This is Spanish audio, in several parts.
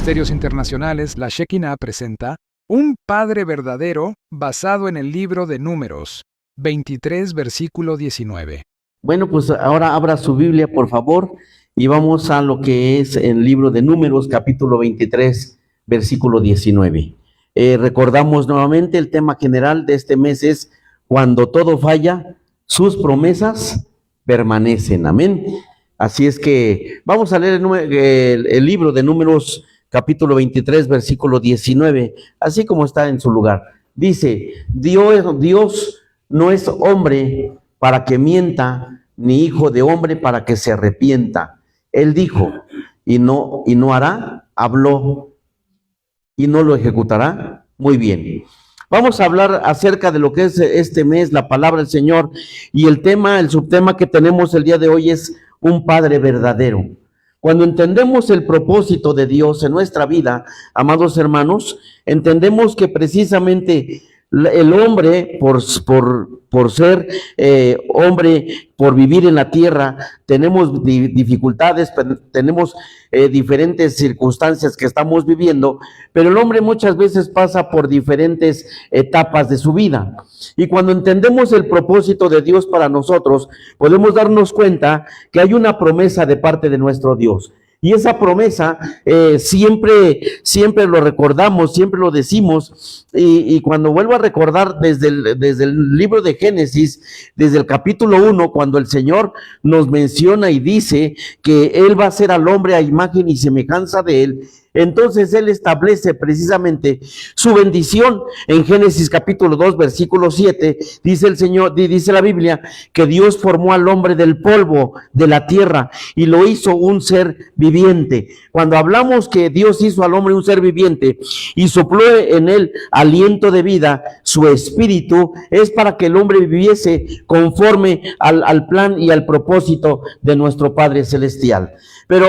Ministerios Internacionales, la Shekinah presenta Un Padre Verdadero basado en el libro de Números, 23, versículo 19. Bueno, pues ahora abra su Biblia, por favor, y vamos a lo que es el libro de Números, capítulo 23, versículo 19. Recordamos nuevamente el tema general de este mes es: cuando todo falla, sus promesas permanecen. Amén. Así es que vamos a leer el libro de Números, capítulo 23, versículo 19, así como está en su lugar. Dice: Dios no es hombre para que mienta, ni hijo de hombre para que se arrepienta. Él dijo, y no hará; habló, y no lo ejecutará. Muy bien. Vamos a hablar acerca de lo que es este mes, la palabra del Señor, y el subtema que tenemos el día de hoy es un Padre verdadero. Cuando entendemos el propósito de Dios en nuestra vida, amados hermanos, entendemos que precisamente el hombre, por ser hombre, por vivir en la tierra, tenemos dificultades, tenemos diferentes circunstancias que estamos viviendo, pero el hombre muchas veces pasa por diferentes etapas de su vida. Y cuando entendemos el propósito de Dios para nosotros, podemos darnos cuenta que hay una promesa de parte de nuestro Dios. Y esa promesa siempre lo recordamos, siempre lo decimos, y cuando vuelvo a recordar desde el libro de Génesis, desde el capítulo 1, cuando el Señor nos menciona y dice que Él va a hacer al hombre a imagen y semejanza de Él, entonces Él establece precisamente su bendición. En Génesis capítulo 2, versículo 7, dice la Biblia, que Dios formó al hombre del polvo de la tierra y lo hizo un ser viviente. Cuando hablamos que Dios hizo al hombre un ser viviente y sopló en él aliento de vida, su espíritu, es para que el hombre viviese conforme al plan y al propósito de nuestro Padre Celestial. Pero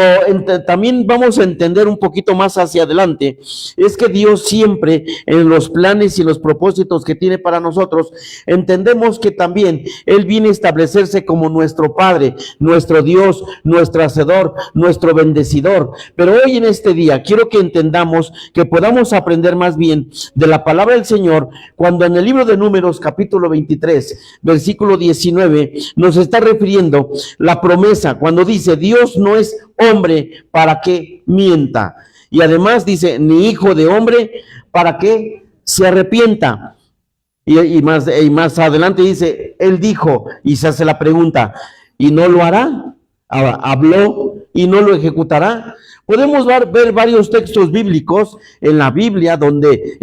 también vamos a entender un poquito más hacia adelante, es que Dios siempre en los planes y los propósitos que tiene para nosotros, entendemos que también Él viene a establecerse como nuestro Padre, nuestro Dios, nuestro Hacedor, nuestro Bendecidor. Pero hoy en este día quiero que entendamos, que podamos aprender más bien de la palabra del Señor, cuando en el libro de Números capítulo 23, versículo 19, nos está refiriendo la promesa, cuando dice: Dios no es hombre para que mienta, y además dice ni hijo de hombre para que se arrepienta, y más adelante dice: Él dijo, y se hace la pregunta, ¿y no lo hará? Habló y no lo ejecutará. Podemos ver varios textos bíblicos en la Biblia donde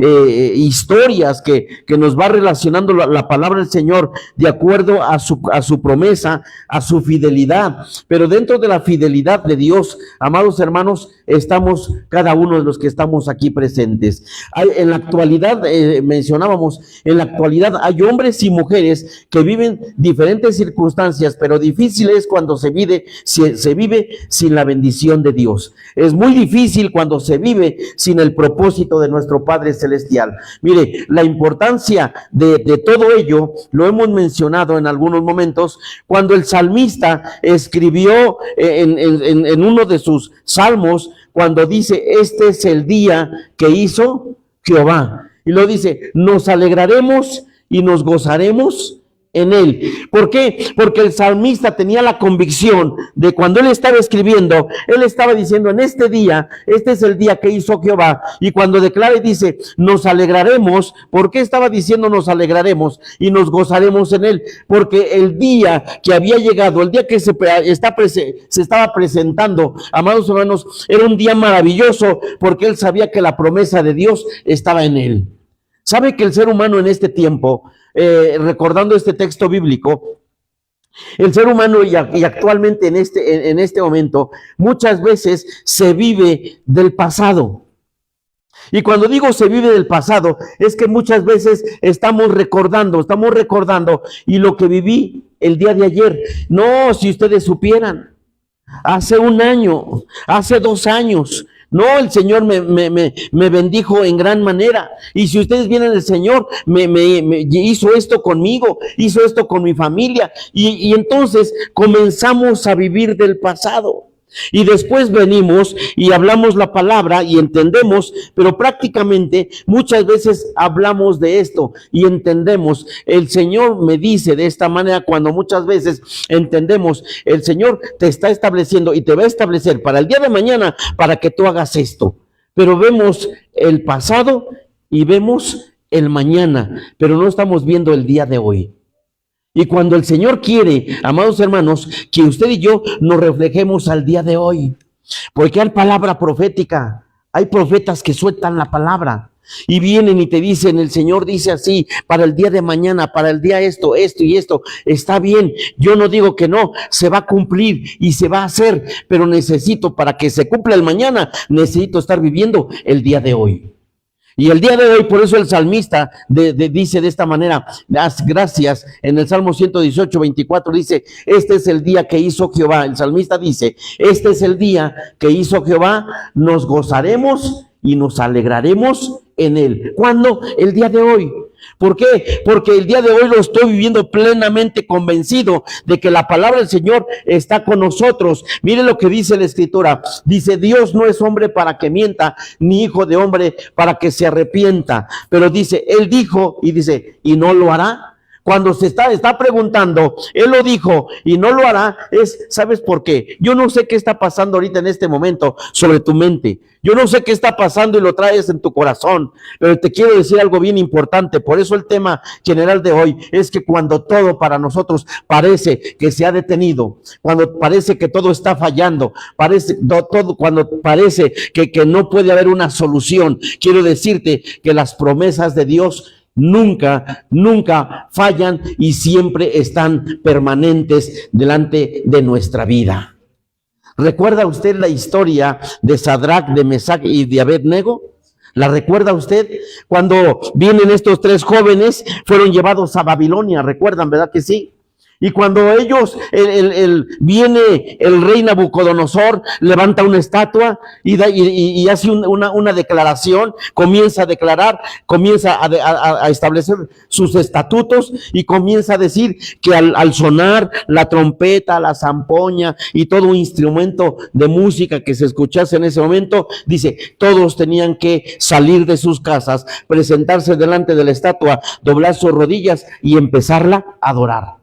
historias que nos va relacionando la palabra del Señor de acuerdo a su promesa, a su fidelidad. Pero dentro de la fidelidad de Dios, amados hermanos, estamos cada uno de los que estamos aquí presentes. En la actualidad, mencionábamos, en la actualidad hay hombres y mujeres que viven diferentes circunstancias, pero difícil es cuando se vive sin la bendición de Dios. Es muy difícil cuando se vive sin el propósito de nuestro Padre Celestial. Mire, la importancia de todo ello lo hemos mencionado en algunos momentos, cuando el salmista escribió en uno de sus salmos, cuando dice: este es el día que hizo Jehová. Y lo dice: nos alegraremos y nos gozaremos en él. ¿Por qué? Porque el salmista tenía la convicción de cuando él estaba escribiendo, él estaba diciendo: en este día, este es el día que hizo Jehová. Y cuando declara y dice: nos alegraremos, ¿por qué estaba diciendo nos alegraremos y nos gozaremos en él? Porque el día que había llegado, el día que se estaba presentando, amados hermanos, era un día maravilloso, porque él sabía que la promesa de Dios estaba en él. ¿Sabe que el ser humano en este tiempo, recordando este texto bíblico, el ser humano y actualmente en este momento, muchas veces se vive del pasado? Y cuando digo se vive del pasado, es que muchas veces estamos recordando, y lo que viví el día de ayer. No, si ustedes supieran, hace un año, hace 2 años, no, el Señor me bendijo en gran manera. Y si ustedes vienen, el Señor me hizo esto conmigo, hizo esto con mi familia. Y entonces comenzamos a vivir del pasado. Y después venimos y hablamos la palabra y entendemos, pero prácticamente muchas veces hablamos de esto y entendemos. El Señor me dice de esta manera, cuando muchas veces entendemos, el Señor te está estableciendo y te va a establecer para el día de mañana para que tú hagas esto. Pero vemos el pasado y vemos el mañana, pero no estamos viendo el día de hoy. Y cuando el Señor quiere, amados hermanos, que usted y yo nos reflejemos al día de hoy, porque hay palabra profética, hay profetas que sueltan la palabra y vienen y te dicen, el Señor dice así, para el día de mañana, para el día esto y esto, está bien, yo no digo que no, se va a cumplir y se va a hacer, pero necesito, para que se cumpla el mañana, necesito estar viviendo el día de hoy. Y el día de hoy, por eso el salmista dice de esta manera, haz gracias, en el Salmo 118, 24 dice, este es el día que hizo Jehová. El salmista dice, este es el día que hizo Jehová, nos gozaremos y nos alegraremos en él. ¿Cuándo? El día de hoy. ¿Por qué? Porque el día de hoy lo estoy viviendo plenamente convencido de que la palabra del Señor está con nosotros. Mire lo que dice la Escritura. Dice, Dios no es hombre para que mienta, ni hijo de hombre para que se arrepienta. Pero dice, Él dijo, y dice, ¿y no lo hará? Cuando se está preguntando, Él lo dijo y no lo hará, ¿sabes por qué? Yo no sé qué está pasando ahorita en este momento sobre tu mente. Yo no sé qué está pasando y lo traes en tu corazón, pero te quiero decir algo bien importante. Por eso el tema general de hoy es que cuando todo para nosotros parece que se ha detenido, cuando parece que todo está fallando, cuando parece que no puede haber una solución, quiero decirte que las promesas de Dios nunca fallan y siempre están permanentes delante de nuestra vida. ¿Recuerda usted la historia de Sadrac, de Mesac y de Abed-nego? ¿La recuerda usted? Cuando vienen estos tres jóvenes, fueron llevados a Babilonia, ¿recuerdan, verdad que sí? Y cuando ellos, viene el rey Nabucodonosor, levanta una estatua y hace una declaración, comienza a declarar, comienza a establecer sus estatutos y comienza a decir que al sonar la trompeta, la zampoña y todo instrumento de música que se escuchase en ese momento, dice, todos tenían que salir de sus casas, presentarse delante de la estatua, doblar sus rodillas y empezarla a adorar.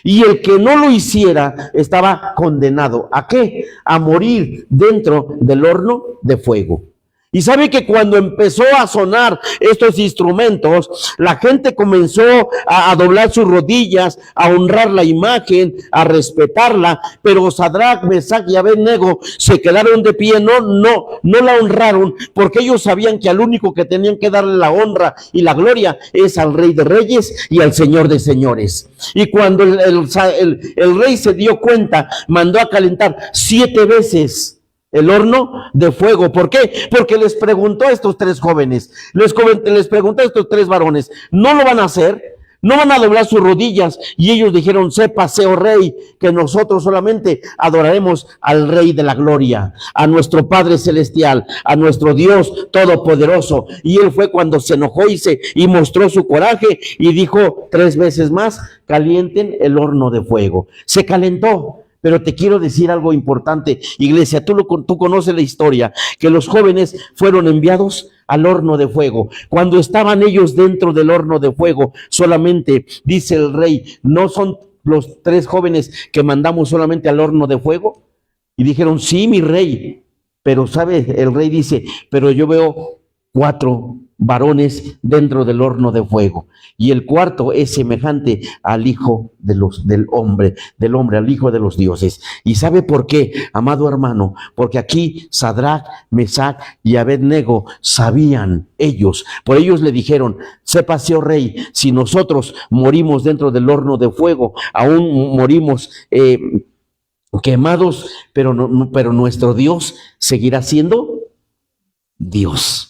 Y el que no lo hiciera estaba condenado. ¿A qué? A morir dentro del horno de fuego. Y sabe que cuando empezó a sonar estos instrumentos, la gente comenzó a doblar sus rodillas, a honrar la imagen, a respetarla, pero Sadrac, Mesac y Abed-nego se quedaron de pie, no la honraron, porque ellos sabían que al único que tenían que darle la honra y la gloria es al Rey de Reyes y al Señor de Señores. Y cuando el rey se dio cuenta, mandó a calentar 7 veces el horno de fuego. ¿Por qué? Porque les preguntó a estos tres jóvenes, les preguntó a estos tres varones, ¿no lo van a hacer? ¿No van a doblar sus rodillas? Y ellos dijeron, sépase, oh rey, que nosotros solamente adoraremos al Rey de la Gloria, a nuestro Padre Celestial, a nuestro Dios Todopoderoso. Y él fue cuando se enojó y mostró su coraje y dijo 3 veces más, calienten el horno de fuego. Se calentó. Pero te quiero decir algo importante, iglesia, tú conoces la historia, que los jóvenes fueron enviados al horno de fuego. Cuando estaban ellos dentro del horno de fuego, solamente, dice el rey, ¿no son los 3 jóvenes que mandamos solamente al horno de fuego? Y dijeron, sí, mi rey, pero sabe, el rey dice, pero yo veo 4 varones dentro del horno de fuego, y el cuarto es semejante al hijo del hombre, al hijo de los dioses. ¿Y sabe por qué, amado hermano? Porque aquí Sadrac, Mesac y Abed-nego sabían ellos, por ellos le dijeron, sépase, oh rey, si nosotros morimos dentro del horno de fuego, aún morimos quemados, pero nuestro Dios seguirá siendo Dios.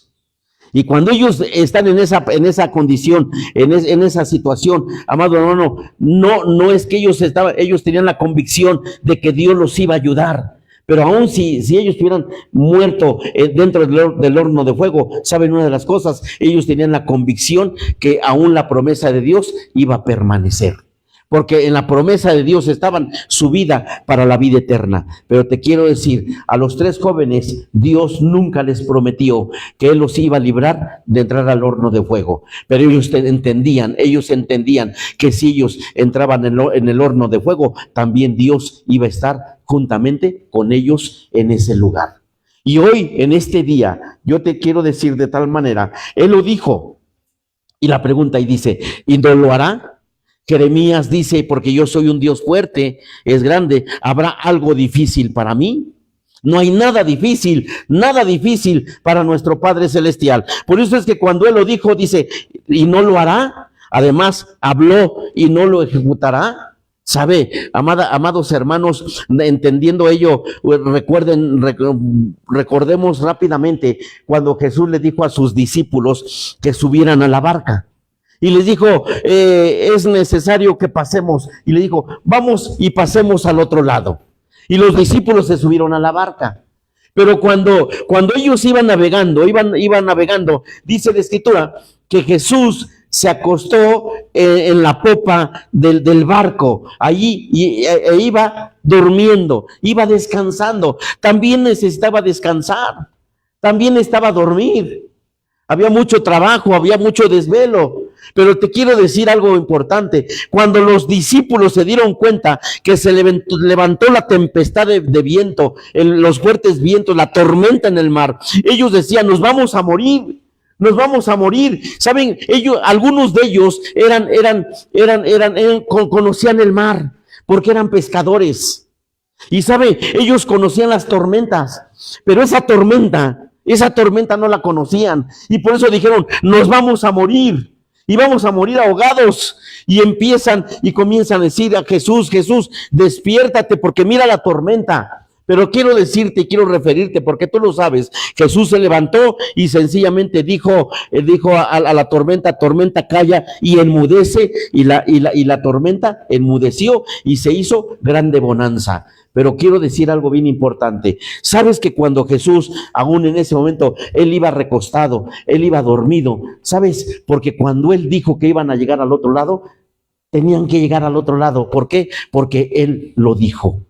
Y cuando ellos están en esa condición, en esa situación, amado hermano, no es que ellos tenían la convicción de que Dios los iba a ayudar. Pero aún si ellos hubieran muerto dentro del horno de fuego, ¿saben una de las cosas? Ellos tenían la convicción que aún la promesa de Dios iba a permanecer. porque en la promesa de Dios estaban su vida para la vida eterna. Pero te quiero decir, a los 3 jóvenes, Dios nunca les prometió que Él los iba a librar de entrar al horno de fuego. Pero ellos entendían que si ellos entraban en el horno de fuego, también Dios iba a estar juntamente con ellos en ese lugar. Y hoy, en este día, yo te quiero decir de tal manera, Él lo dijo, y la pregunta y dice, ¿y no lo hará? Jeremías dice, porque yo soy un Dios fuerte, es grande, ¿habrá algo difícil para mí? No hay nada difícil para nuestro Padre Celestial. Por eso es que cuando Él lo dijo, dice, ¿y no lo hará? Además, habló y no lo ejecutará. ¿Sabe, amados hermanos, entendiendo ello, recordemos rápidamente cuando Jesús le dijo a sus discípulos que subieran a la barca. Y les dijo, es necesario que pasemos. Y le dijo, vamos y pasemos al otro lado. Y los discípulos se subieron a la barca. Pero cuando ellos iban navegando, dice la Escritura que Jesús se acostó en la popa del barco, allí, e iba durmiendo, iba descansando. También necesitaba descansar, también necesitaba dormir. Había mucho trabajo, había mucho desvelo. Pero te quiero decir algo importante. Cuando los discípulos se dieron cuenta que se levantó la tempestad de viento, los fuertes vientos, la tormenta en el mar, ellos decían, nos vamos a morir. Saben, algunos de ellos conocían el mar, porque eran pescadores. Y sabe, ellos conocían las tormentas, pero esa tormenta no la conocían. Y por eso dijeron, nos vamos a morir. Y vamos a morir ahogados. Y comienzan a decir a Jesús, despiértate porque mira la tormenta. Pero quiero decirte y quiero referirte, porque tú lo sabes, Jesús se levantó y sencillamente dijo a la tormenta, calla y enmudece, y la tormenta enmudeció y se hizo grande bonanza. Pero quiero decir algo bien importante. ¿Sabes que cuando Jesús, aún en ese momento, Él iba recostado, Él iba dormido? ¿Sabes? Porque cuando Él dijo que iban a llegar al otro lado, tenían que llegar al otro lado. ¿Por qué? Porque Él lo dijo.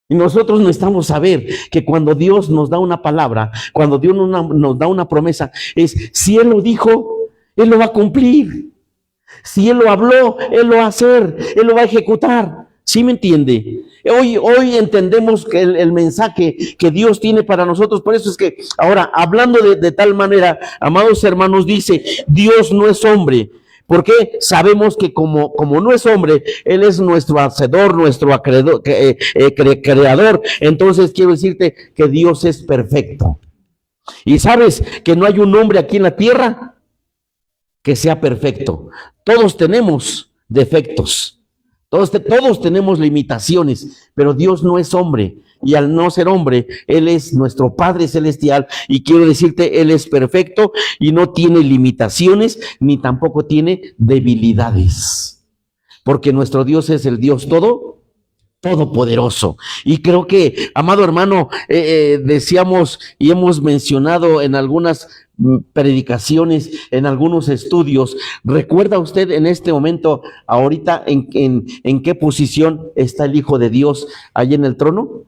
Y nosotros necesitamos saber que cuando Dios nos da una palabra, cuando Dios nos da una promesa, si Él lo dijo, Él lo va a cumplir. Si Él lo habló, Él lo va a hacer, Él lo va a ejecutar. ¿Sí me entiende? Hoy entendemos que el mensaje que Dios tiene para nosotros. Por eso es que ahora, hablando de tal manera, amados hermanos, dice, Dios no es hombre. Porque sabemos que como no es hombre, Él es nuestro hacedor, nuestro creador. Entonces quiero decirte que Dios es perfecto. Y sabes que no hay un hombre aquí en la tierra que sea perfecto. Todos tenemos defectos. Todos tenemos limitaciones, pero Dios no es hombre, y al no ser hombre, Él es nuestro Padre Celestial, y quiero decirte, Él es perfecto y no tiene limitaciones, ni tampoco tiene debilidades, porque nuestro Dios es el Dios todopoderoso. Y creo que, amado hermano, decíamos y hemos mencionado en algunas predicaciones, en algunos estudios, ¿recuerda usted en este momento, ahorita, en qué posición está el Hijo de Dios allí en el trono?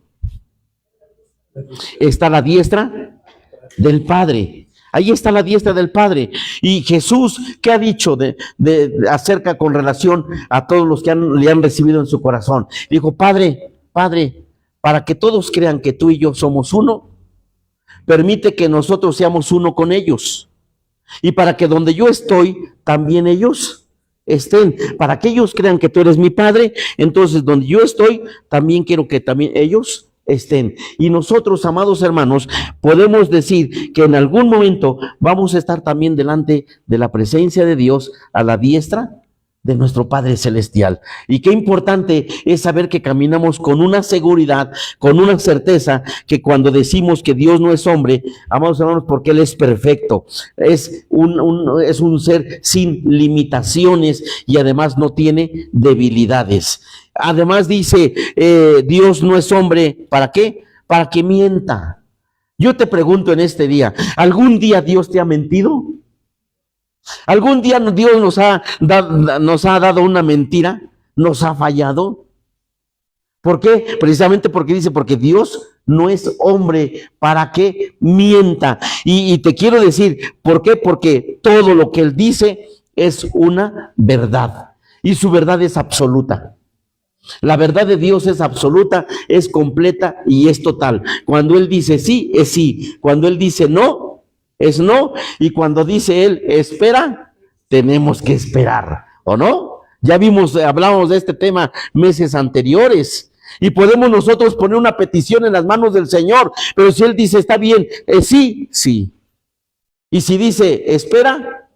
Está a la diestra del Padre. Ahí está la diestra del Padre. Y Jesús, ¿qué ha dicho acerca con relación a todos los que le han recibido en su corazón? Dijo, Padre, para que todos crean que tú y yo somos uno, permite que nosotros seamos uno con ellos. Y para que donde yo estoy, también ellos estén. Para que ellos crean que tú eres mi Padre, entonces donde yo estoy, también quiero que también ellos estén. Y nosotros, amados hermanos, podemos decir que en algún momento vamos a estar también delante de la presencia de Dios a la diestra de nuestro Padre Celestial. Y qué importante es saber que caminamos con una seguridad, con una certeza, que cuando decimos que Dios no es hombre, amados hermanos, porque Él es perfecto, es un ser sin limitaciones y además no tiene debilidades. Además dice, Dios no es hombre, ¿para qué? Para que mienta. Yo te pregunto en este día, ¿algún día Dios te ha mentido? ¿Algún día Dios nos ha dado una mentira? ¿Nos ha fallado? ¿Por qué? Precisamente porque dice, porque Dios no es hombre para que mienta. Y te quiero decir, ¿por qué? Porque todo lo que Él dice es una verdad. Y su verdad es absoluta. La verdad de Dios es absoluta, es completa y es total. Cuando Él dice sí, es sí. Cuando Él dice no, es no. Y cuando dice Él espera, tenemos que esperar, ¿o no? Ya hablamos de este tema meses anteriores. Y podemos nosotros poner una petición en las manos del Señor. Pero si Él dice está bien, sí, sí. Y si dice espera,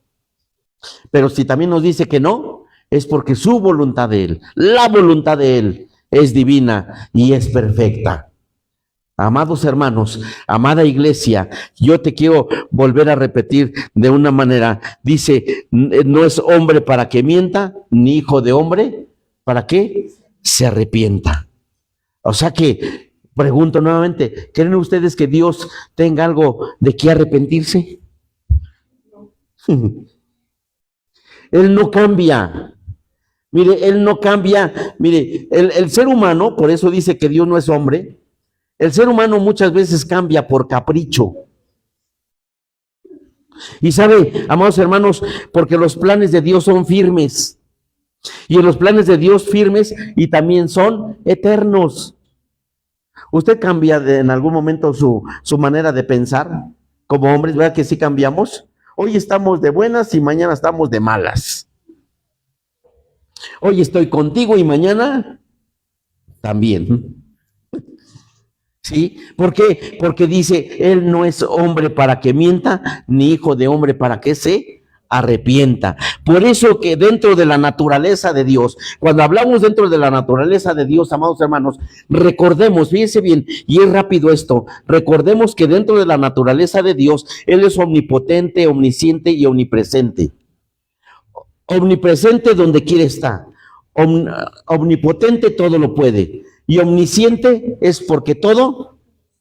pero si también nos dice que no, es porque su voluntad de Él, la voluntad de Él es divina y es perfecta. Amados hermanos, amada iglesia, yo te quiero volver a repetir de una manera. Dice, no es hombre para que mienta, ni hijo de hombre para que se arrepienta. O sea que, pregunto nuevamente, ¿creen ustedes que Dios tenga algo de qué arrepentirse? Él no cambia. Mire, Él no cambia. Mire, el ser humano, por eso dice que Dios no es hombre. El ser humano muchas veces cambia por capricho. Y sabe, amados hermanos, porque los planes de Dios son firmes. Y en los planes de Dios firmes y también son eternos. ¿Usted cambia en algún momento su manera de pensar? Como hombres, ¿verdad que sí cambiamos? Hoy estamos de buenas y mañana estamos de malas. Hoy estoy contigo y mañana también. ¿Sí? ¿Por qué? Porque dice, Él no es hombre para que mienta, ni hijo de hombre para que se arrepienta. Por eso que dentro de la naturaleza de Dios, cuando hablamos dentro de la naturaleza de Dios, amados hermanos, recordemos, fíjense bien, y es rápido esto, recordemos que dentro de la naturaleza de Dios, Él es omnipotente, omnisciente y omnipresente. Omnipresente donde quiera está. Omnipotente todo lo puede. Y omnisciente es porque todo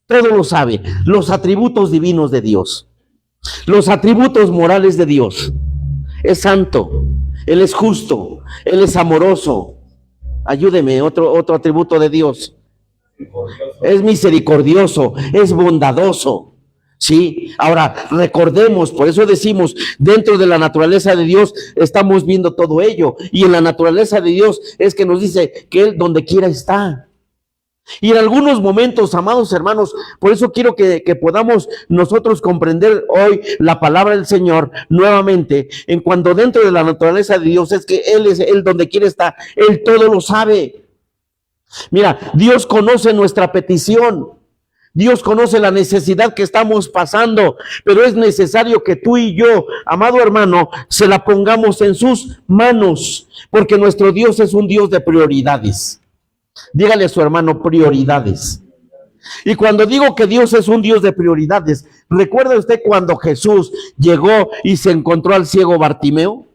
lo sabe. Los atributos divinos de Dios. Los atributos morales de Dios. Es santo. Él es justo. Él es amoroso. Ayúdeme, otro atributo de Dios. Es misericordioso. Es bondadoso. Sí, ahora recordemos, por eso decimos, dentro de la naturaleza de Dios estamos viendo todo ello, y en la naturaleza de Dios es que nos dice que Él donde quiera está. Y en algunos momentos, amados hermanos, por eso quiero que podamos nosotros comprender hoy la palabra del Señor nuevamente, en cuando dentro de la naturaleza de Dios es que Él donde quiera está, Él todo lo sabe. Mira, Dios conoce nuestra petición. Dios conoce la necesidad que estamos pasando, pero es necesario que tú y yo, amado hermano, se la pongamos en sus manos, porque nuestro Dios es un Dios de prioridades. Dígale a su hermano, prioridades. Y cuando digo que Dios es un Dios de prioridades, ¿recuerda usted cuando Jesús llegó y se encontró al ciego Bartimeo?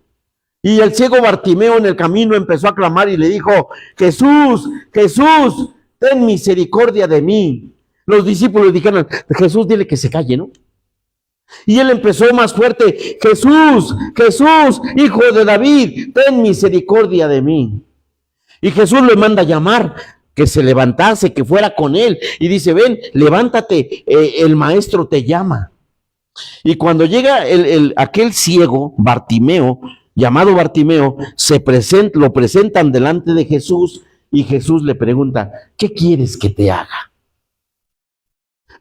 Y el ciego Bartimeo en el camino empezó a clamar y le dijo, Jesús, Jesús, ten misericordia de mí. Los discípulos dijeron, Jesús, dile que se calle, ¿no? Y él empezó más fuerte, Jesús, Jesús, hijo de David, ten misericordia de mí. Y Jesús le manda a llamar, que se levantase, que fuera con él. Y dice, ven, levántate, el maestro te llama. Y cuando llega aquel ciego, Bartimeo, llamado Bartimeo, lo presentan delante de Jesús y Jesús le pregunta, ¿qué quieres que te haga?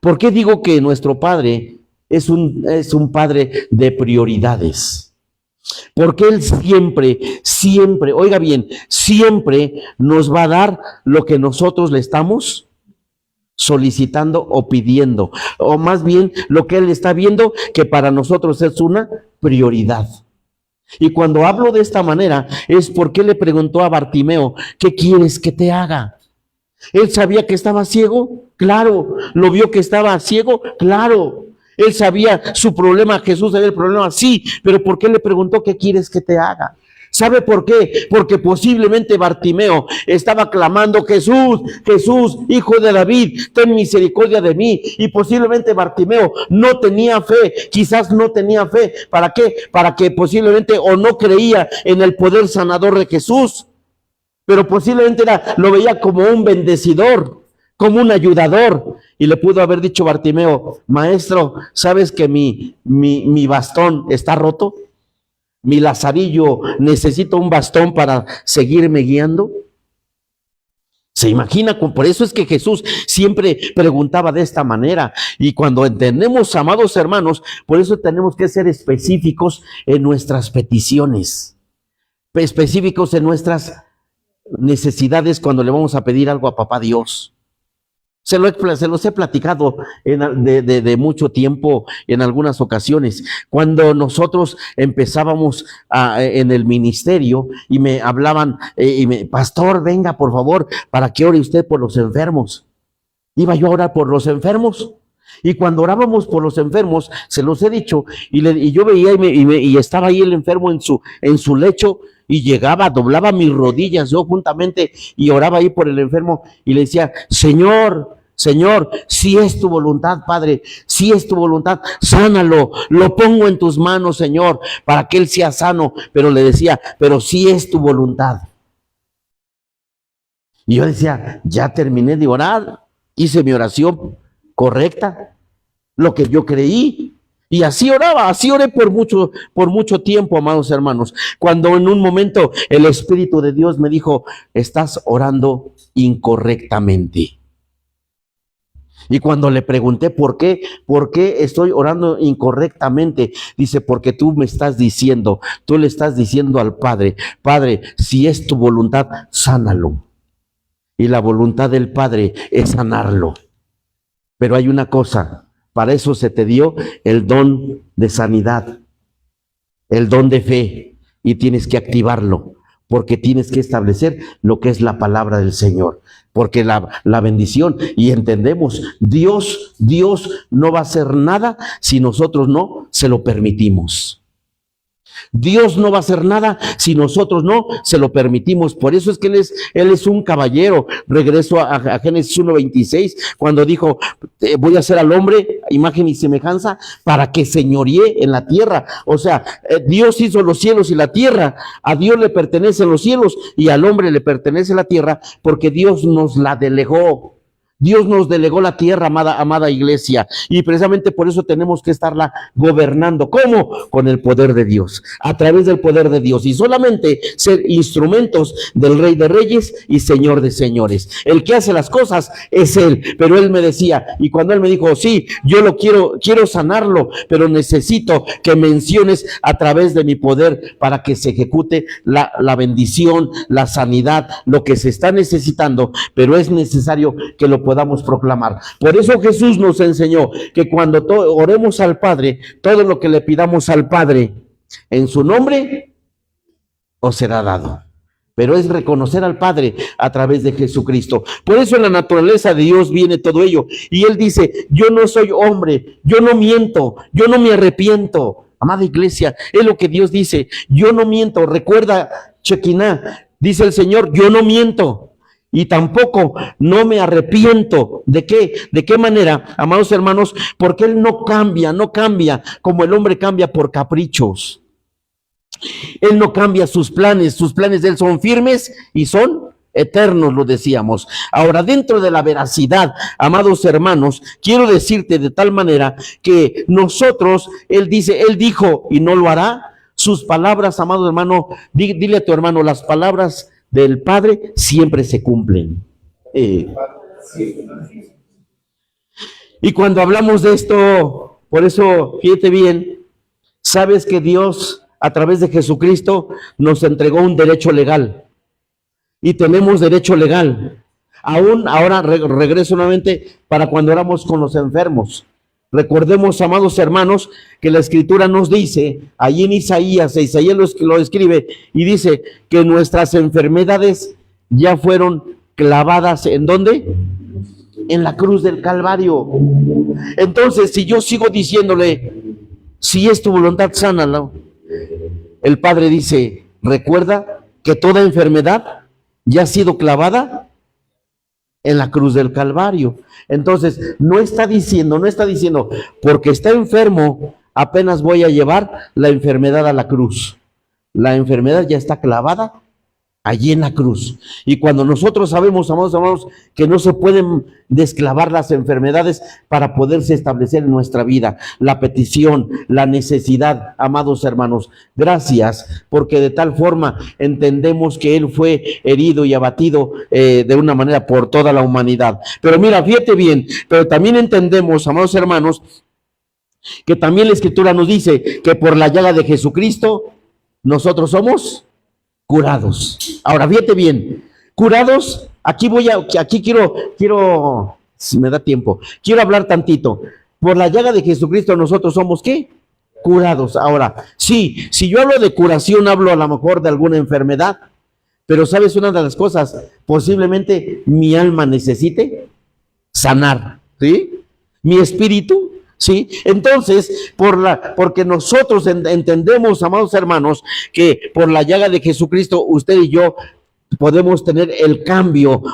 ¿Por qué digo que nuestro Padre es un Padre de prioridades? Porque Él siempre, oiga bien, siempre nos va a dar lo que nosotros le estamos solicitando o pidiendo, o más bien lo que Él está viendo que para nosotros es una prioridad. Y cuando hablo de esta manera es porque le preguntó a Bartimeo, ¿qué quieres que te haga? Él sabía que estaba ciego, claro. Lo vio que estaba ciego, claro. Él sabía su problema, Jesús sabía el problema, sí. Pero ¿por qué le preguntó qué quieres que te haga? ¿Sabe por qué? Porque posiblemente Bartimeo estaba clamando: Jesús, Jesús, hijo de David, ten misericordia de mí. Y posiblemente Bartimeo no tenía fe, quizás no tenía fe. ¿Para qué? Para que posiblemente o no creía en el poder sanador de Jesús, pero posiblemente lo veía como un bendecidor, como un ayudador. Y le pudo haber dicho Bartimeo: maestro, ¿sabes que mi bastón está roto? Mi lazarillo necesita un bastón para seguirme guiando. ¿Se imagina? Por eso es que Jesús siempre preguntaba de esta manera. Y cuando entendemos, amados hermanos, por eso tenemos que ser específicos en nuestras peticiones, específicos en nuestras necesidades cuando le vamos a pedir algo a Papá Dios. Se los he platicado de mucho tiempo en algunas ocasiones. Cuando nosotros empezábamos en el ministerio y me hablaban, pastor, venga por favor, para que ore usted por los enfermos. Iba yo a orar por los enfermos. Y cuando orábamos por los enfermos, se los he dicho, y yo veía y estaba ahí el enfermo en su lecho, y llegaba, doblaba mis rodillas yo juntamente y oraba ahí por el enfermo y le decía: Señor, si es tu voluntad, Padre, si es tu voluntad, sánalo, lo pongo en tus manos, Señor, para que él sea sano. Pero le decía: pero si es tu voluntad. Y yo decía: ya terminé de orar, hice mi oración correcta, lo que yo creí. Y así oraba, así oré por mucho tiempo, amados hermanos. Cuando en un momento el Espíritu de Dios me dijo: estás orando incorrectamente. Y cuando le pregunté por qué estoy orando incorrectamente, dice: porque tú le estás diciendo al Padre: Padre, si es tu voluntad, sánalo. Y la voluntad del Padre es sanarlo. Pero hay una cosa: para eso se te dio el don de sanidad, el don de fe, y tienes que activarlo, porque tienes que establecer lo que es la palabra del Señor, porque la bendición, y entendemos, Dios no va a hacer nada si nosotros no se lo permitimos. Dios no va a hacer nada si nosotros no se lo permitimos. Por eso es que Él es un caballero. Regreso a Génesis 1:26, cuando dijo: voy a hacer al hombre a imagen y semejanza para que señoree en la tierra. O sea, Dios hizo los cielos y la tierra. A Dios le pertenecen los cielos y al hombre le pertenece la tierra, porque Dios nos la delegó. Dios nos delegó la tierra, amada iglesia, y precisamente por eso tenemos que estarla gobernando. ¿Cómo? Con el poder de Dios, a través del poder de Dios, y solamente ser instrumentos del Rey de Reyes y Señor de Señores. El que hace las cosas es Él. Pero Él me decía, y cuando Él me dijo: sí, yo lo quiero sanarlo, pero necesito que menciones a través de mi poder para que se ejecute la bendición, la sanidad, lo que se está necesitando, pero es necesario que lo podamos proclamar. Por eso Jesús nos enseñó que cuando oremos al Padre, todo lo que le pidamos al Padre en su nombre os será dado. Pero es reconocer al Padre a través de Jesucristo. Por eso en la naturaleza de Dios viene todo ello. Y Él dice: yo no soy hombre, yo no miento, yo no me arrepiento. Amada iglesia, es lo que Dios dice: yo no miento. Recuerda, Shekinah, dice el Señor: yo no miento. Y tampoco no me arrepiento. ¿De qué? ¿De qué manera, amados hermanos? Porque Él no cambia como el hombre cambia por caprichos. Él no cambia sus planes de Él son firmes y son eternos, lo decíamos. Ahora, dentro de la veracidad, amados hermanos, quiero decirte de tal manera que nosotros, Él dijo y no lo hará. Sus palabras, amado hermano, dile a tu hermano: las palabras del Padre siempre se cumplen. Y cuando hablamos de esto, por eso, fíjate bien, sabes que Dios, a través de Jesucristo, nos entregó un derecho legal. Y tenemos derecho legal. Aún ahora regreso nuevamente para cuando oramos con los enfermos. Recordemos, amados hermanos, que la Escritura nos dice, allí en Isaías lo escribe, y dice que nuestras enfermedades ya fueron clavadas, ¿en dónde? En la cruz del Calvario. Entonces, si yo sigo diciéndole: si es tu voluntad, sánalo, el Padre dice: recuerda que toda enfermedad ya ha sido clavada en la cruz del Calvario. Entonces, no está diciendo, porque está enfermo, apenas voy a llevar la enfermedad a la cruz. La enfermedad ya está clavada allí en la cruz. Y cuando nosotros sabemos, amados hermanos, que no se pueden desclavar las enfermedades para poderse establecer en nuestra vida, la petición, la necesidad, amados hermanos, gracias, porque de tal forma entendemos que Él fue herido y abatido de una manera por toda la humanidad. Pero mira, fíjate bien, pero también entendemos, amados hermanos, que también la Escritura nos dice que por la llaga de Jesucristo nosotros somos curados. Ahora, fíjate bien, curados, aquí quiero, si me da tiempo, quiero hablar tantito. Por la llaga de Jesucristo nosotros somos, ¿qué? Curados. Ahora, sí, si yo hablo de curación, hablo a lo mejor de alguna enfermedad, pero ¿sabes una de las cosas? Posiblemente mi alma necesite sanar, ¿sí? Mi espíritu, ¿sí? Entonces, porque nosotros entendemos, amados hermanos, que por la llaga de Jesucristo, usted y yo podemos tener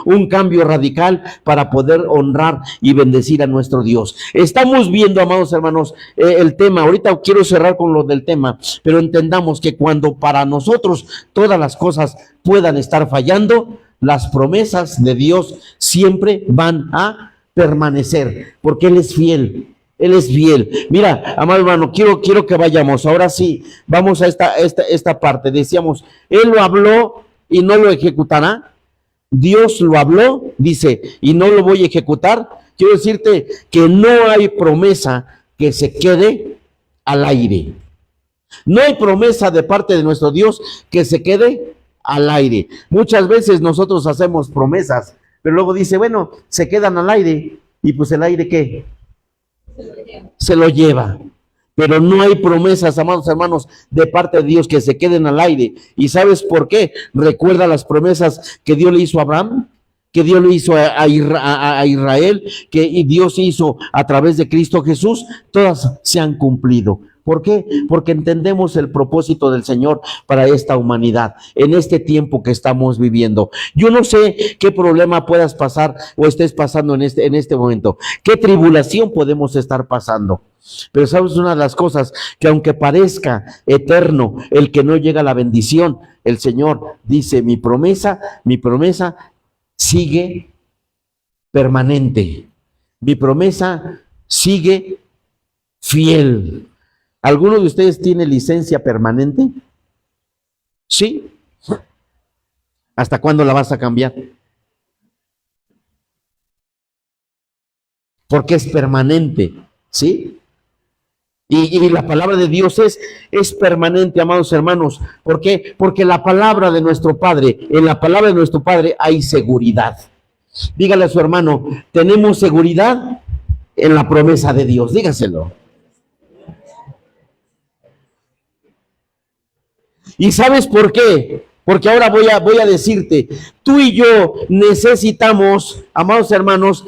un cambio radical para poder honrar y bendecir a nuestro Dios. Estamos viendo, amados hermanos, el tema. Ahorita quiero cerrar con lo del tema, pero entendamos que cuando para nosotros todas las cosas puedan estar fallando, las promesas de Dios siempre van a permanecer, porque Él es fiel. Él es fiel. Mira, amado hermano, quiero que vayamos. Ahora sí, vamos a esta parte. Decíamos, Él lo habló y no lo ejecutará. Dios lo habló, dice, y no lo voy a ejecutar. Quiero decirte que no hay promesa que se quede al aire. No hay promesa de parte de nuestro Dios que se quede al aire. Muchas veces nosotros hacemos promesas, pero luego dice, bueno, se quedan al aire. Y pues el aire, ¿qué? Se lo lleva. Pero no hay promesas, amados hermanos, de parte de Dios que se queden al aire. ¿Y sabes por qué? Recuerda las promesas que Dios le hizo a Abraham, que Dios le hizo a Israel, que Dios hizo a través de Cristo Jesús. Todas se han cumplido. ¿Por qué? Porque entendemos el propósito del Señor para esta humanidad, en este tiempo que estamos viviendo. Yo no sé qué problema puedas pasar o estés pasando en este momento, qué tribulación podemos estar pasando. Pero sabes una de las cosas, que aunque parezca eterno el que no llega a la bendición, el Señor dice, mi promesa sigue permanente. Mi promesa sigue fiel. ¿Alguno de ustedes tiene licencia permanente? ¿Sí? ¿Hasta cuándo la vas a cambiar? Porque es permanente, ¿sí? Y la palabra de Dios es permanente, amados hermanos. ¿Por qué? Porque la palabra de nuestro Padre, en la palabra de nuestro Padre hay seguridad. Dígale a su hermano, tenemos seguridad en la promesa de Dios, dígaselo. ¿Y sabes por qué? Porque ahora voy a decirte, tú y yo necesitamos, amados hermanos,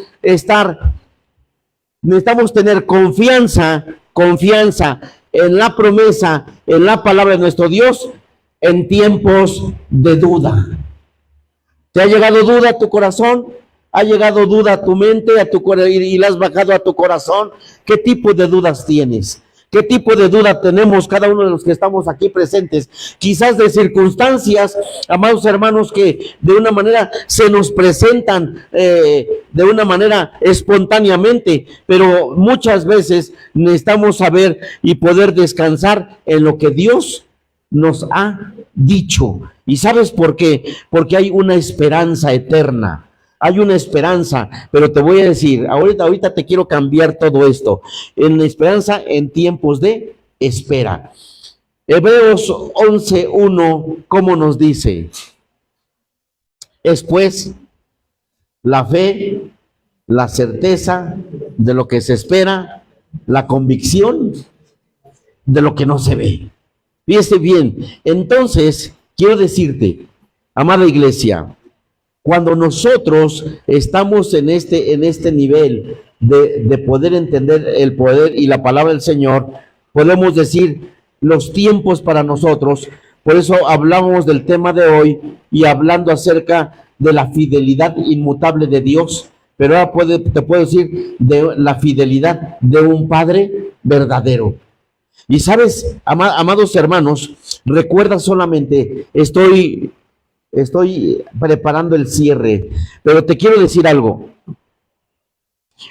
necesitamos tener confianza en la promesa, en la palabra de nuestro Dios, en tiempos de duda. ¿Te ha llegado duda a tu corazón? ¿Ha llegado duda a tu mente y la has bajado a tu corazón? ¿Qué tipo de dudas tienes? ¿Qué tipo de duda tenemos cada uno de los que estamos aquí presentes? Quizás de circunstancias, amados hermanos, que de una manera se nos presentan de una manera espontáneamente, pero muchas veces necesitamos saber y poder descansar en lo que Dios nos ha dicho. ¿Y sabes por qué? Porque hay una esperanza eterna. Hay una esperanza, pero te voy a decir, ahorita te quiero cambiar todo esto. En la esperanza en tiempos de espera. Hebreos 11:1, ¿cómo nos dice? Es pues la fe, la certeza de lo que se espera, la convicción de lo que no se ve. Fíjese bien, entonces quiero decirte, amada iglesia, cuando nosotros estamos en este nivel de poder entender el poder y la palabra del Señor, podemos decir, los tiempos para nosotros Por eso hablamos del tema de hoy y hablando acerca de la fidelidad inmutable de Dios. Pero ahora te puedo decir de la fidelidad de un Padre verdadero. Y sabes, amados hermanos, recuerda solamente, estoy preparando el cierre, pero te quiero decir algo.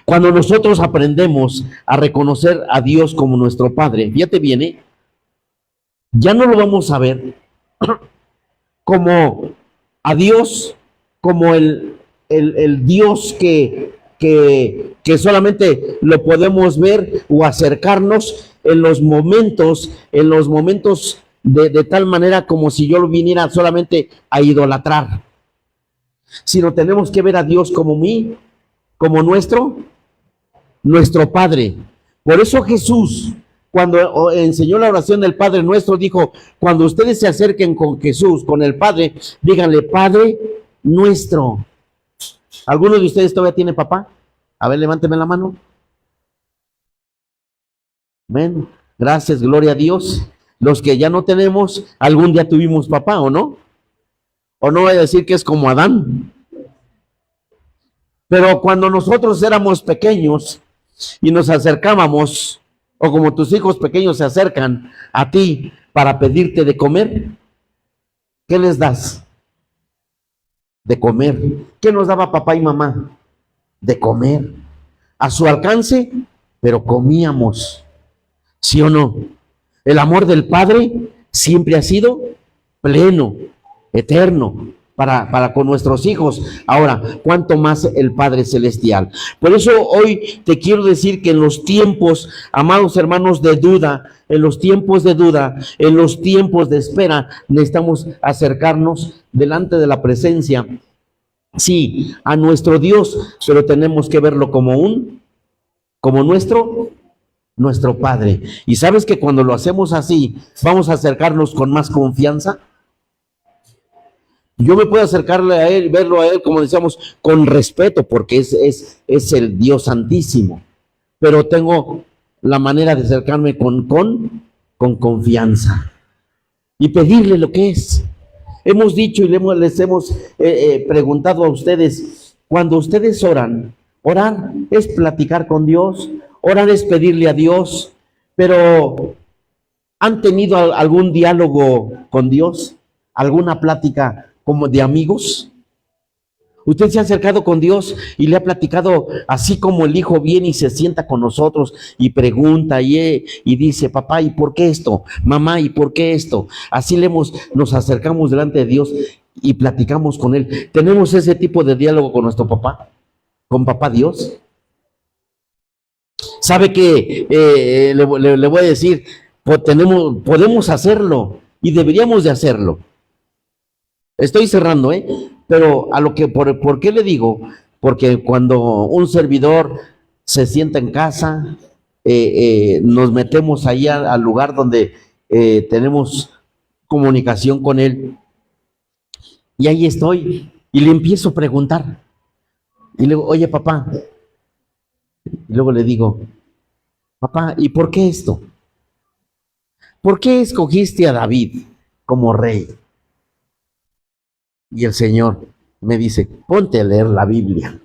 Cuando nosotros aprendemos a reconocer a Dios como nuestro Padre, fíjate bien, ya no lo vamos a ver como a Dios, como el Dios que solamente lo podemos ver o acercarnos en los momentos de tal manera como si yo lo viniera solamente a idolatrar, sino tenemos que ver a Dios como como nuestro Padre. Por eso Jesús, cuando enseñó la oración del Padre Nuestro, dijo, cuando ustedes se acerquen con Jesús, con el Padre, díganle, Padre Nuestro. ¿Alguno de ustedes todavía tiene papá? A ver, levánteme la mano. Amén. Gracias, gloria a Dios. Los que ya no tenemos, algún día tuvimos papá, ¿o no? O no voy a decir que es como Adán. Pero cuando nosotros éramos pequeños y nos acercábamos, o como tus hijos pequeños se acercan a ti para pedirte de comer, ¿qué les das? De comer. ¿Qué nos daba papá y mamá? De comer. A su alcance, pero comíamos. ¿Sí o no? El amor del Padre siempre ha sido pleno, eterno, para con nuestros hijos. Ahora, ¿cuánto más el Padre Celestial? Por eso hoy te quiero decir que en los tiempos, amados hermanos, de duda, en los tiempos de duda, en los tiempos de espera, necesitamos acercarnos delante de la presencia, sí, a nuestro Dios, pero tenemos que verlo como nuestro Padre. Y sabes que cuando lo hacemos así, vamos a acercarnos con más confianza. Yo me puedo acercarle a Él, verlo a Él, como decíamos, con respeto, porque es el Dios Santísimo. Pero tengo la manera de acercarme con confianza y pedirle lo que es. Hemos dicho y les hemos preguntado a ustedes, cuando ustedes oran, orar es platicar con Dios, orar es pedirle a Dios, pero ¿han tenido algún diálogo con Dios? ¿Alguna plática como de amigos? Usted se ha acercado con Dios y le ha platicado así como el hijo viene y se sienta con nosotros y pregunta y dice, papá, ¿y por qué esto? Mamá, ¿y por qué esto? Así nos acercamos delante de Dios y platicamos con Él. ¿Tenemos ese tipo de diálogo con nuestro papá? ¿Con papá Dios? ¿Sabe que le voy a decir, podemos hacerlo y deberíamos de hacerlo? Estoy cerrando, pero a lo que, ¿por qué le digo? Porque cuando un servidor se sienta en casa, nos metemos ahí al lugar donde tenemos comunicación con Él, y ahí estoy, y le empiezo a preguntar, y le digo, oye papá, y luego le digo, papá, ¿y por qué esto? ¿Por qué escogiste a David como rey? Y el Señor me dice, ponte a leer la Biblia,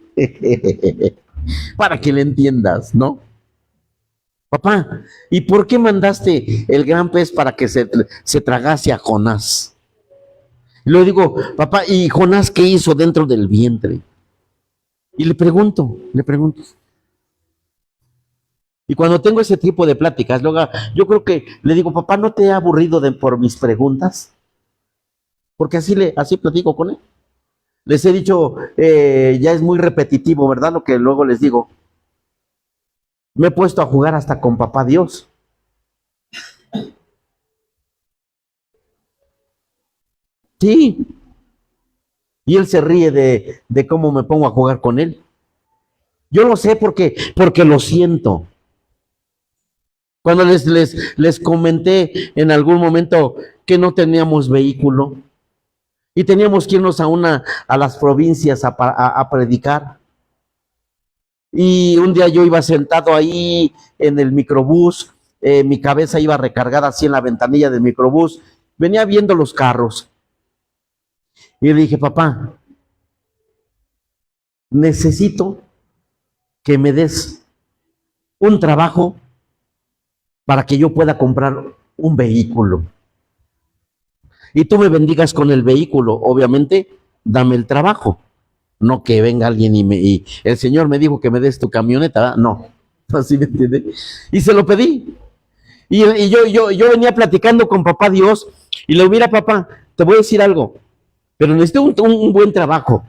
para que le entiendas, ¿no? Papá, ¿y por qué mandaste el gran pez para que se tragase a Jonás? Y luego digo, papá, ¿y Jonás qué hizo dentro del vientre? Y le pregunto. Y cuando tengo ese tipo de pláticas, luego yo creo que le digo, papá, ¿no te he aburrido por mis preguntas? Porque así platico con él. Les he dicho, ya es muy repetitivo, ¿verdad? Lo que luego les digo. Me he puesto a jugar hasta con papá Dios. Sí. Y él se ríe de cómo me pongo a jugar con él. Yo lo sé porque lo siento. Cuando les comenté en algún momento que no teníamos vehículo y teníamos que irnos a las provincias a predicar. Y un día yo iba sentado ahí en el microbús, mi cabeza iba recargada así en la ventanilla del microbús, venía viendo los carros. Y le dije, papá, necesito que me des un trabajo para que yo pueda comprar un vehículo. Y tú me bendigas con el vehículo. Obviamente, dame el trabajo. No que venga alguien y el Señor me dijo que me des tu camioneta, ¿verdad? No, así me entiende. Y se lo pedí. Y yo venía platicando con papá Dios y le digo, mira papá, te voy a decir algo, pero necesito un buen trabajo,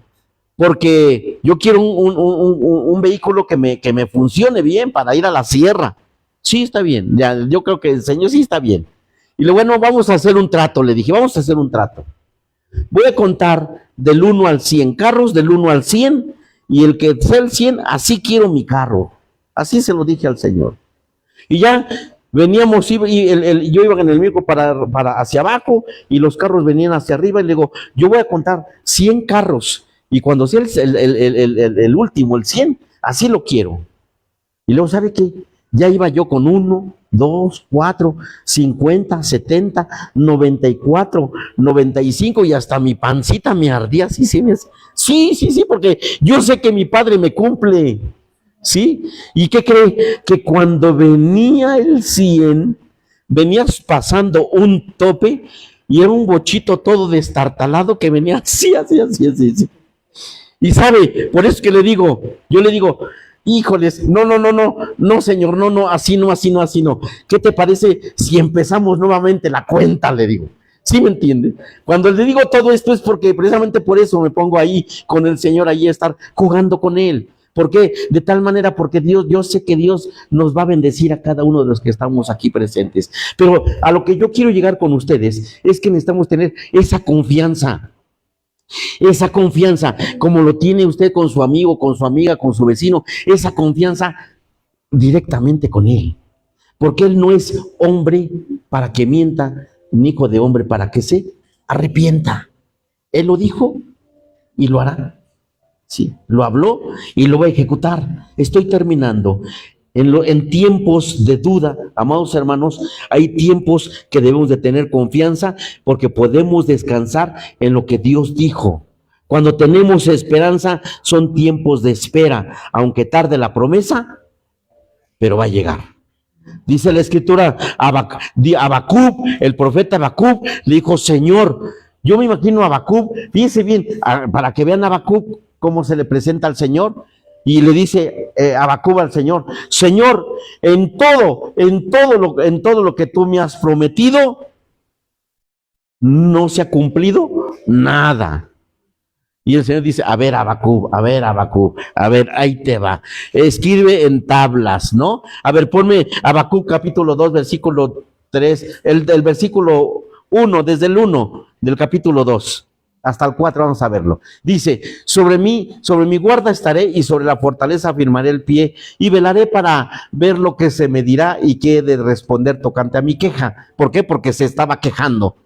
porque yo quiero un vehículo que me funcione bien para ir a la sierra. Sí, está bien, ya, yo creo que el Señor sí está bien. Y le digo, bueno, vamos a hacer un trato, le dije, vamos a hacer un trato. Voy a contar del 1 al 100 carros, del 1 al 100, y el que sea el 100, así quiero mi carro. Así se lo dije al Señor. Y ya veníamos, yo iba en el micro para hacia abajo, y los carros venían hacia arriba, y le digo, yo voy a contar 100 carros, y cuando sea el último, el 100, así lo quiero. Y luego, ¿sabe qué? Ya iba yo con 1, 2, 4, 50, 70, 94, 95 y hasta mi pancita me ardía. Sí, porque yo sé que mi Padre me cumple. ¿Sí? ¿Y qué cree? Que cuando venía el 100, venías pasando un tope y era un bochito todo destartalado que venía así. Y sabe, por eso que yo le digo, híjoles, no, señor, no, así no. ¿Qué te parece si empezamos nuevamente la cuenta? Le digo. ¿Sí me entiende? Cuando le digo todo esto es porque precisamente por eso me pongo ahí con el Señor, ahí a estar jugando con Él. ¿Por qué? De tal manera, porque yo sé que Dios nos va a bendecir a cada uno de los que estamos aquí presentes. Pero a lo que yo quiero llegar con ustedes es que necesitamos tener esa confianza. Esa confianza, como lo tiene usted con su amigo, con su amiga, con su vecino, esa confianza directamente con Él. Porque Él no es hombre para que mienta, ni hijo de hombre para que se arrepienta. Él lo dijo y lo hará. Sí, lo habló y lo va a ejecutar. Estoy terminando. En tiempos de duda, amados hermanos, hay tiempos que debemos de tener confianza porque podemos descansar en lo que Dios dijo. Cuando tenemos esperanza, son tiempos de espera, aunque tarde la promesa, pero va a llegar. Dice la escritura, Habacuc, el profeta Habacuc, le dijo, Señor, yo me imagino a Habacuc, fíjense bien, para que vean a Habacuc cómo se le presenta al Señor, y le dice Habacuc al Señor, Señor, en todo lo que tú me has prometido, no se ha cumplido nada. Y el Señor dice, a ver, Habacuc, a ver, ahí te va. Escribe en tablas, ¿no? A ver, ponme Habacuc capítulo 2, versículo 3, el versículo 1, desde el 1 del capítulo 2 hasta el 4, vamos a verlo. Dice, sobre mi guarda estaré y sobre la fortaleza afirmaré el pie y velaré para ver lo que se me dirá y qué he de responder tocante a mi queja. ¿Por qué? Porque se estaba quejando.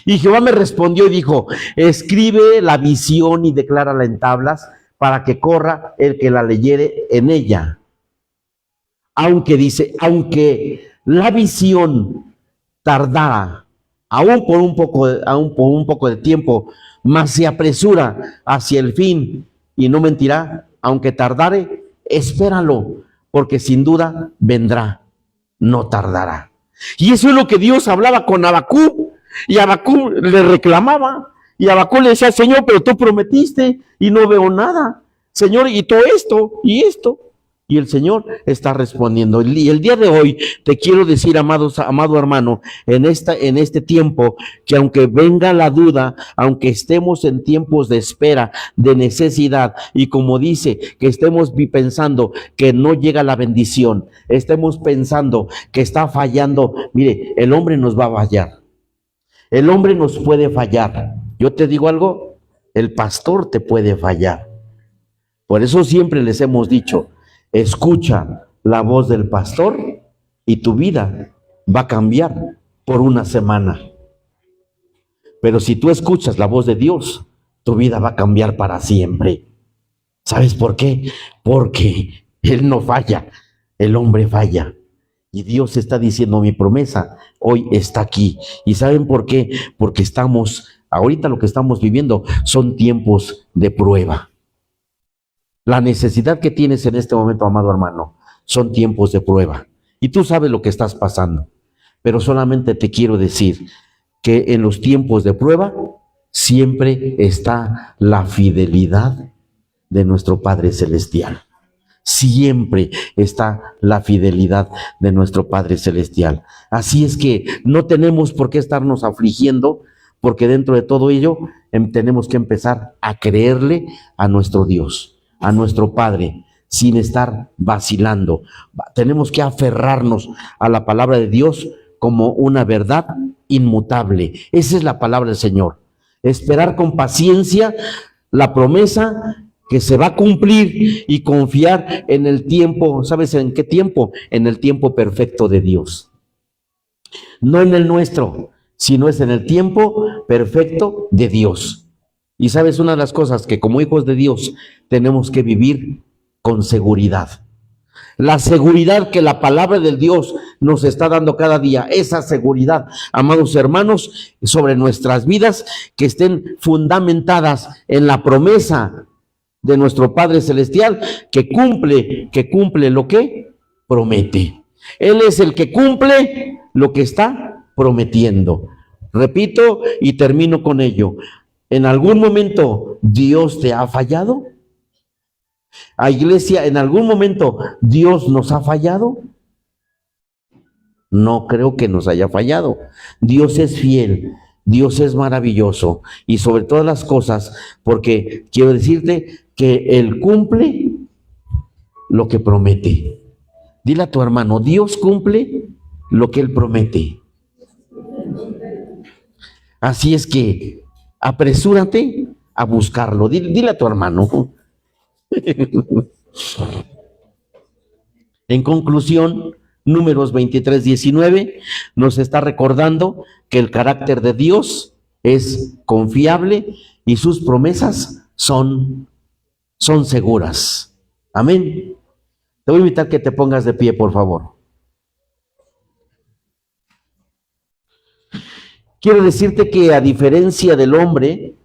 Y Jehová me respondió y dijo, escribe la visión y declárala en tablas para que corra el que la leyere en ella. Aunque la visión tardara, aún por un poco de tiempo, mas se apresura hacia el fin y no mentirá, aunque tardare, espéralo, porque sin duda vendrá, no tardará. Y eso es lo que Dios hablaba con Habacuc. Y Habacuc le reclamaba, y Habacuc le decía, Señor, pero tú prometiste y no veo nada, Señor, y todo esto, y esto. Y el Señor está respondiendo. Y el día de hoy te quiero decir, amado hermano, en este tiempo, que aunque venga la duda, aunque estemos en tiempos de espera, de necesidad, y como dice, que estemos pensando que no llega la bendición, estemos pensando que está fallando, mire, el hombre nos va a fallar. El hombre nos puede fallar. Yo te digo algo, el pastor te puede fallar. Por eso siempre les hemos dicho, escucha la voz del pastor y tu vida va a cambiar por una semana. Pero si tú escuchas la voz de Dios, tu vida va a cambiar para siempre. ¿Sabes por qué? Porque Él no falla, el hombre falla. Y Dios está diciendo, mi promesa hoy está aquí. ¿Y saben por qué? Porque ahorita lo que estamos viviendo son tiempos de prueba. La necesidad que tienes en este momento, amado hermano, son tiempos de prueba. Y tú sabes lo que estás pasando. Pero solamente te quiero decir que en los tiempos de prueba siempre está la fidelidad de nuestro Padre Celestial. Siempre está la fidelidad de nuestro Padre Celestial. Así es que no tenemos por qué estarnos afligiendo, porque dentro de todo ello tenemos que empezar a creerle a nuestro Dios, a nuestro Padre, sin estar vacilando. Tenemos que aferrarnos a la palabra de Dios como una verdad inmutable. Esa es la palabra del Señor. Esperar con paciencia la promesa que se va a cumplir y confiar en el tiempo. ¿Sabes en qué tiempo? En el tiempo perfecto de Dios. No en el nuestro, sino es en el tiempo perfecto de Dios. Y sabes, una de las cosas que como hijos de Dios tenemos que vivir con seguridad. La seguridad que la palabra del Dios nos está dando cada día, esa seguridad, amados hermanos, sobre nuestras vidas, que estén fundamentadas en la promesa de nuestro Padre Celestial, que cumple lo que promete. Él es el que cumple lo que está prometiendo. Repito y termino con ello. ¿En algún momento Dios te ha fallado? ¿A iglesia, en algún momento Dios nos ha fallado? No creo que nos haya fallado. Dios es fiel, Dios es maravilloso y sobre todas las cosas, porque quiero decirte que Él cumple lo que promete. Dile a tu hermano, Dios cumple lo que Él promete. Así es que apresúrate a buscarlo. Dile a tu hermano. En conclusión, Números 23:19 nos está recordando que el carácter de Dios es confiable y sus promesas son seguras. Amén. Te voy a invitar que te pongas de pie, por favor. Quiero decirte que a diferencia del hombre,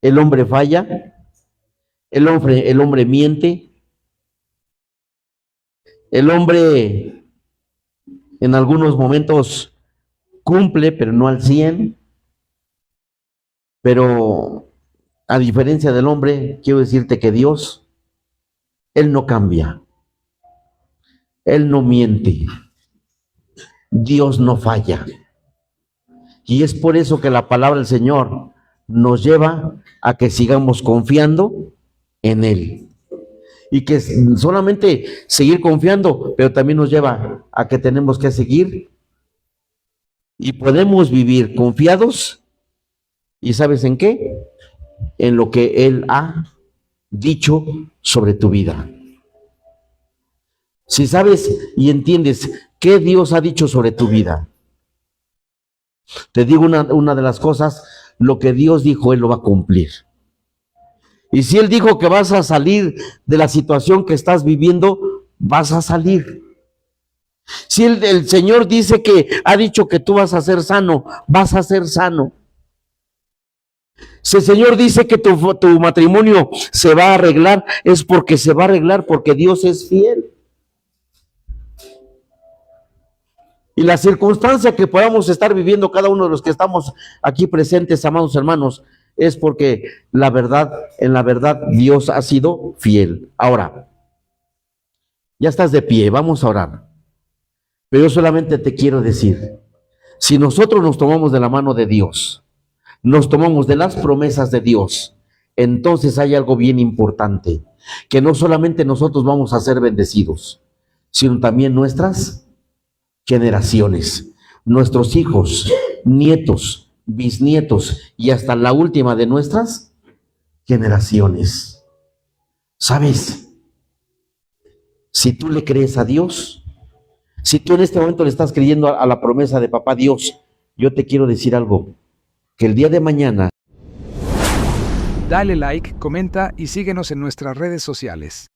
el hombre falla. El hombre miente. El hombre en algunos momentos cumple, pero no al 100. Pero a diferencia del hombre, quiero decirte que Dios, Él no cambia. Él no miente. Dios no falla. Y es por eso que la palabra del Señor nos lleva a que sigamos confiando en Él. Y que solamente seguir confiando, pero también nos lleva a que tenemos que seguir y podemos vivir confiados. ¿Y sabes en qué? En lo que Él ha dicho sobre tu vida. Si sabes y entiendes qué Dios ha dicho sobre tu vida, te digo una de las cosas, lo que Dios dijo, Él lo va a cumplir. Y si Él dijo que vas a salir de la situación que estás viviendo, vas a salir. Si el Señor dice que ha dicho que tú vas a ser sano, vas a ser sano. Si el Señor dice que tu matrimonio se va a arreglar, es porque se va a arreglar, porque Dios es fiel. Y la circunstancia que podamos estar viviendo cada uno de los que estamos aquí presentes, amados hermanos, es porque en la verdad Dios ha sido fiel. Ahora, ya estás de pie, vamos a orar. Pero yo solamente te quiero decir, si nosotros nos tomamos de la mano de Dios, nos tomamos de las promesas de Dios, entonces hay algo bien importante, que no solamente nosotros vamos a ser bendecidos, sino también nuestras generaciones, nuestros hijos, nietos, bisnietos y hasta la última de nuestras generaciones. ¿Sabes? Si tú le crees a Dios, si tú en este momento le estás creyendo a la promesa de Papá Dios, yo te quiero decir algo, que el día de mañana... Dale like, comenta y síguenos en nuestras redes sociales.